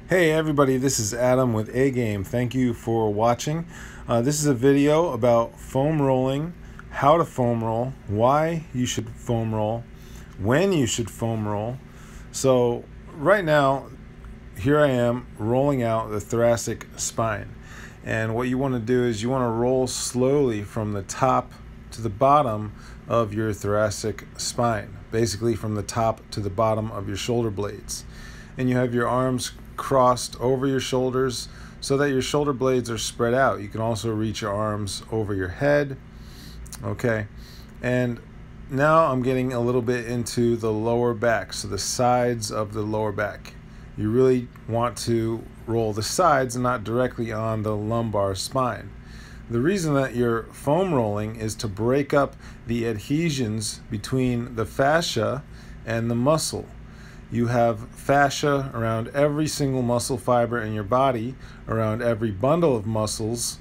Hey everybody, this is Adam with A Game. Thank you for watching. This is a video about foam rolling, how to foam roll, why you should foam roll, when you should foam roll. So right now, here I am rolling out the thoracic spine. And what you want to do is you want to roll slowly from the top to the bottom of your thoracic spine, basically from the top to the bottom of your shoulder blades. And you have your arms crossed over your shoulders so that your shoulder blades are spread out. You can also reach your arms over your head. Okay, and now I'm getting a little bit into the lower back, so the sides of the lower back. You really want to roll the sides and not directly on the lumbar spine. The reason that you're foam rolling is to break up the adhesions between the fascia and the muscle. You have fascia around every single muscle fiber in your body, around every bundle of muscles,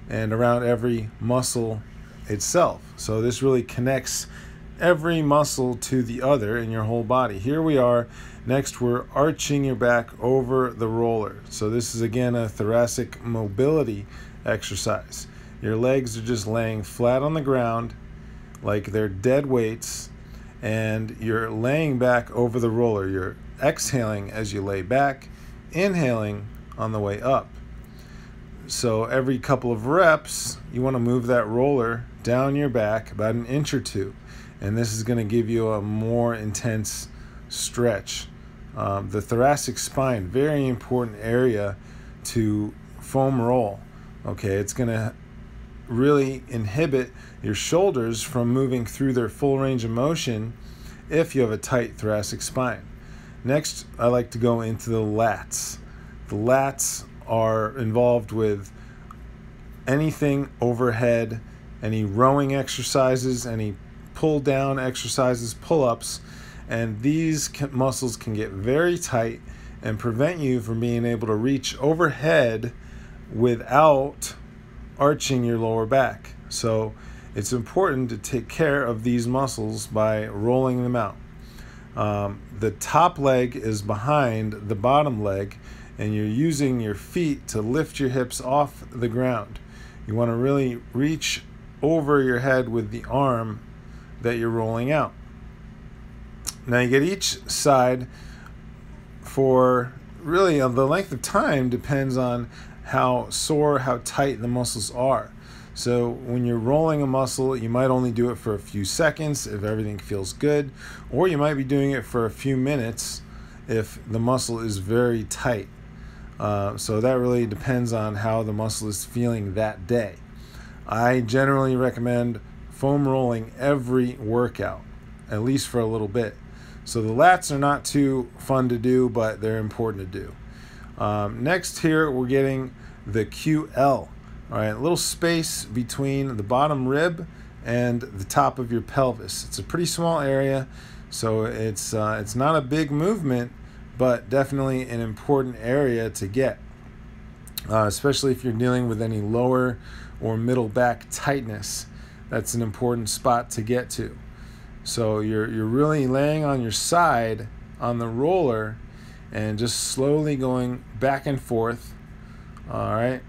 and around every muscle itself. So this really connects every muscle to the other in your whole body. Here we are. Next, we're arching your back over the roller. So this is again a thoracic mobility exercise. Your legs are just laying flat on the ground like they're dead weights, and you're laying back over the roller. You're exhaling as you lay back, inhaling on the way up. So every couple of reps, you want to move that roller down your back about an inch or two, and this is going to give you a more intense stretch. The thoracic spine, very important area to foam roll. Okay, it's going to really inhibit your shoulders from moving through their full range of motion if you have a tight thoracic spine. Next, I like to go into the lats. The lats are involved with anything overhead, any rowing exercises, any pull down exercises, pull-ups, and these muscles can get very tight and prevent you from being able to reach overhead without arching your lower back. So it's important to take care of these muscles by rolling them out. The top leg is behind the bottom leg, and you're using your feet to lift your hips off the ground. You want to really reach over your head with the arm that you're rolling out. Now you get each side for really the length of time depends on how sore, how tight the muscles are. So when you're rolling a muscle, you might only do it for a few seconds if everything feels good, or you might be doing it for a few minutes if the muscle is very tight. So that really depends on how the muscle is feeling that day. I generally recommend foam rolling every workout, at least for a little bit. So the lats are not too fun to do, but they're important to do. Next here, we're getting the QL. All right, a little space between the bottom rib and the top of your pelvis. It's a pretty small area, so it's not a big movement, but definitely an important area to get, especially if you're dealing with any lower or middle back tightness. That's an important spot to get to. So you're really laying on your side on the roller and just slowly going back and forth. All right.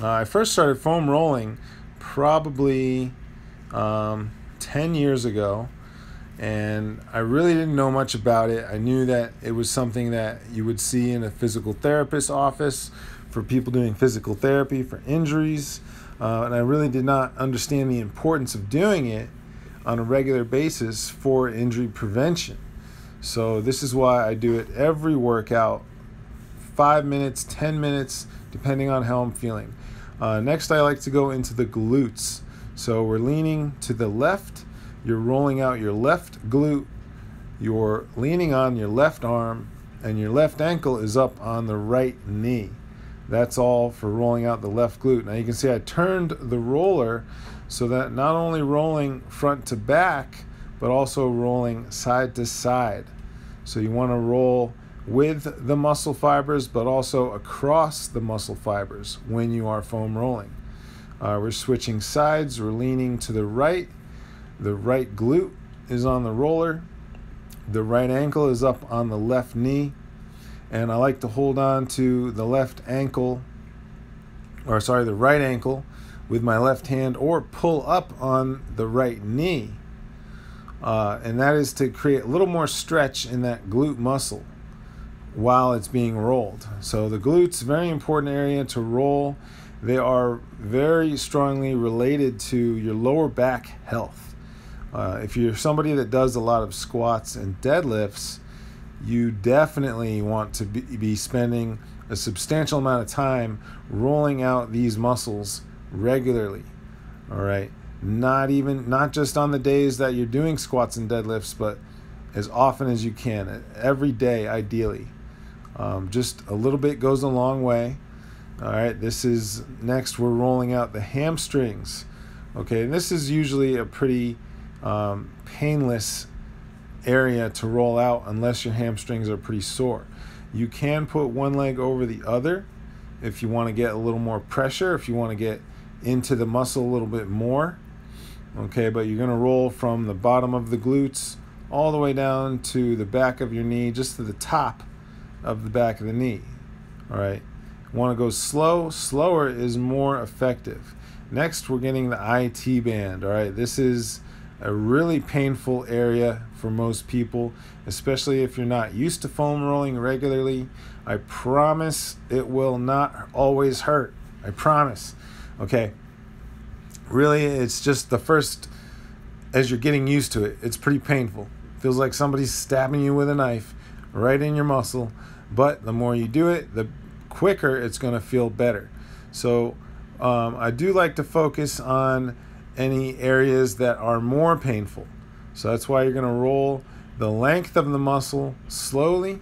I first started foam rolling probably 10 years ago, and I really didn't know much about it. I knew that it was something that you would see in a physical therapist's office for people doing physical therapy for injuries, and I really did not understand the importance of doing it on a regular basis for injury prevention. So this is why I do it every workout, 5 minutes, 10 minutes, depending on how I'm feeling. Next, I like to go into the glutes. So we're leaning to the left, you're rolling out your left glute, you're leaning on your left arm, and your left ankle is up on the right knee. That's all for rolling out the left glute. Now you can see I turned the roller so that not only rolling front to back, but also rolling side to side. So you want to roll with the muscle fibers, but also across the muscle fibers when you are foam rolling. We're switching sides. We're leaning to the right. The right glute is on the roller. The right ankle is up on the left knee. and I like to hold on to the left ankle, or sorry, the right ankle with my left hand, or pull up on the right knee. And that is to create a little more stretch in that glute muscle while it's being rolled. So the glutes, very important area to roll. They are very strongly related to your lower back health. If you're somebody that does a lot of squats and deadlifts, you definitely want to be spending a substantial amount of time rolling out these muscles regularly. All right, not just on the days that you're doing squats and deadlifts, but as often as you can, every day ideally. Just a little bit goes a long way. All right, next we're rolling out the hamstrings. Okay, and this is usually a pretty painless area to roll out unless your hamstrings are pretty sore. You can put one leg over the other if you want to get a little more pressure, if you want to get into the muscle a little bit more. Okay, but you're going to roll from the bottom of the glutes all the way down to the back of your knee, just to the top of the back of the knee. All right, you want to go slow. Slower is more effective. Next, we're getting the IT band. All right, this is a really painful area for most people, especially if you're not used to foam rolling regularly. I promise it will not always hurt. I promise. Okay, really, it's just the first, as you're getting used to it, it's pretty painful. Feels like somebody's stabbing you with a knife right in your muscle, but the more you do it, the quicker it's going to feel better. So I do like to focus on any areas that are more painful. So that's why you're going to roll the length of the muscle slowly,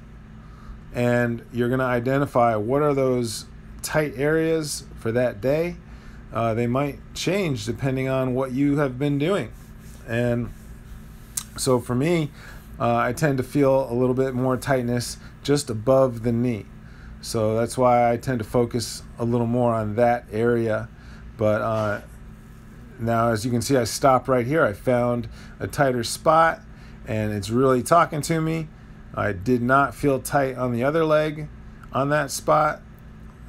and you're going to identify what are those tight areas for that day. They might change depending on what you have been doing. And so for me, I tend to feel a little bit more tightness just above the knee. So that's why I tend to focus a little more on that area. But now, as you can see, I stopped right here. I found a tighter spot, and it's really talking to me. I did not feel tight on the other leg on that spot,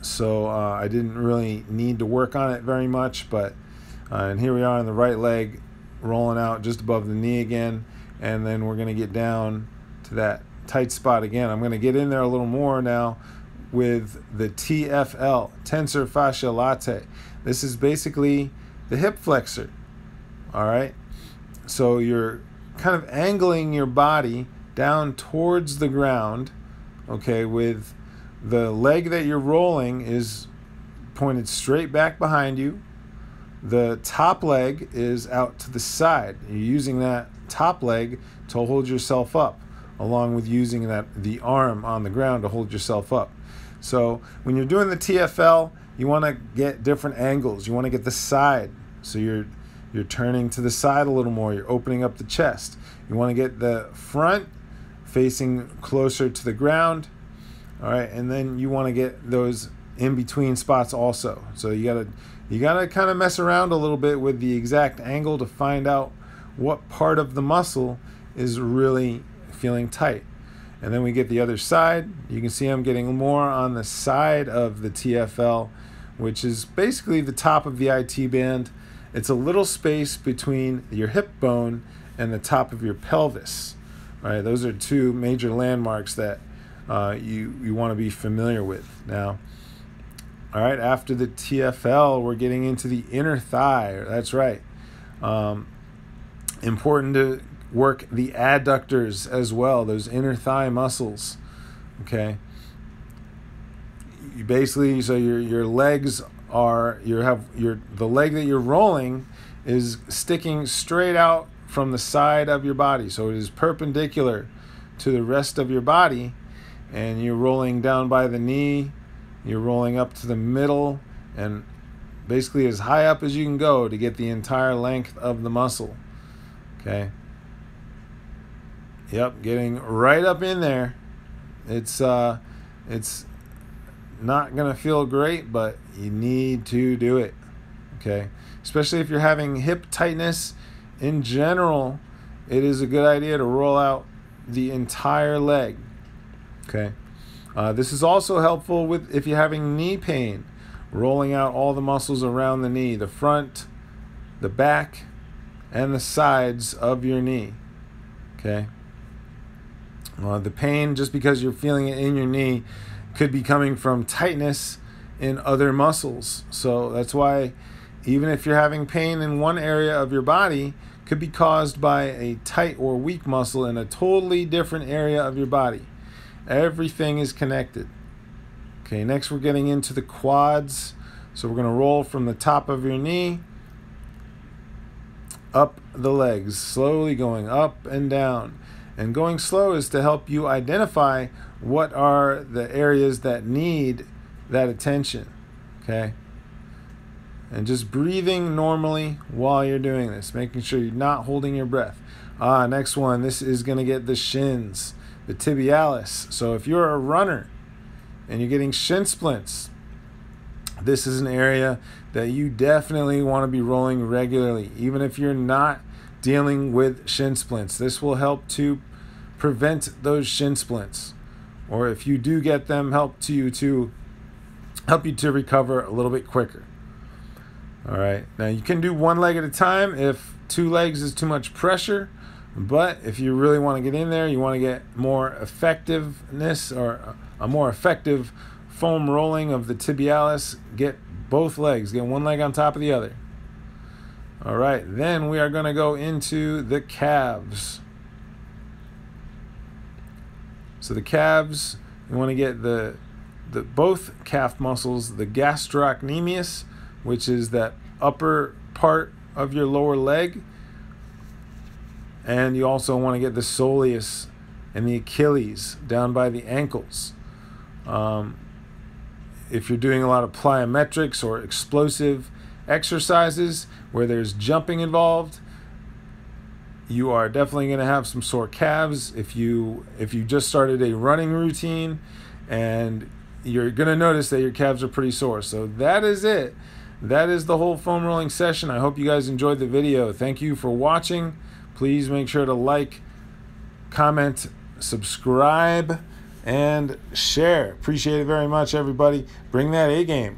so I didn't really need to work on it very much. But and here we are on the right leg, rolling out just above the knee again, and then we're going to get down to that tight spot again. I'm going to get in there a little more now with the TFL, tensor fascia latae. This is basically the hip flexor. All right, so you're kind of angling your body down towards the ground, okay, with the leg that you're rolling is pointed straight back behind you. The top leg is out to the side. You're using that top leg to hold yourself up, along with using the arm on the ground to hold yourself up. So when you're doing the TFL, you want to get different angles. You want to get the side, so you're turning to the side a little more. You're opening up the chest. You want to get the front facing closer to the ground. All right, and then you want to get those in between spots also. So you gotta kind of mess around a little bit with the exact angle to find out what part of the muscle is really feeling tight. And then we get the other side. You can see I'm getting more on the side of the TFL, which is basically the top of the IT band. It's a little space between your hip bone and the top of your pelvis. All right, those are two major landmarks that you want to be familiar with. Now, all right, after the TFL, we're getting into the inner thigh. That's right. Important to work the adductors as well, those inner thigh muscles. Okay. You basically, so your legs are, the leg that you're rolling is sticking straight out from the side of your body. So it is perpendicular to the rest of your body, and you're rolling down by the knee, you're rolling up to the middle, and basically as high up as you can go to get the entire length of the muscle. Okay. Yep, getting right up in there. It's not gonna feel great, but you need to do it. Okay, especially if you're having hip tightness in general, it is a good idea to roll out the entire leg. Okay, This is also helpful with if you're having knee pain, rolling out all the muscles around the knee, the front, the back, and the sides of your knee. Okay. The pain, just because you're feeling it in your knee, could be coming from tightness in other muscles. So that's why even if you're having pain in one area of your body, could be caused by a tight or weak muscle in a totally different area of your body. Everything is connected. Okay, next we're getting into the quads. So we're going to roll from the top of your knee up the legs, slowly going up and down. And going slow is to help you identify what are the areas that need that attention. Okay? And just breathing normally while you're doing this, making sure you're not holding your breath. Next one, this is going to get the shins, the tibialis. So if you're a runner and you're getting shin splints, this is an area that you definitely want to be rolling regularly, even if you're not dealing with shin splints. This will help to prevent those shin splints, or if you do get them, help you to recover a little bit quicker. All right, now you can do one leg at a time if 2 legs is too much pressure, but if you really want to get in there, you want to get more effectiveness or a more effective foam rolling of the tibialis, get both legs, get one leg on top of the other. All right, then we are going to go into the calves. So the calves, you want to get the both calf muscles, the gastrocnemius, which is that upper part of your lower leg, and you also want to get the soleus and the Achilles down by the ankles. If you're doing a lot of plyometrics or explosive exercises where there's jumping involved, you are definitely going to have some sore calves. If you just started a running routine, and you're going to notice that your calves are pretty sore. So that is it. That is the whole foam rolling session. I hope you guys enjoyed the video. Thank you for watching. Please make sure to like, comment, subscribe, and share. Appreciate it very much, everybody. Bring that A game.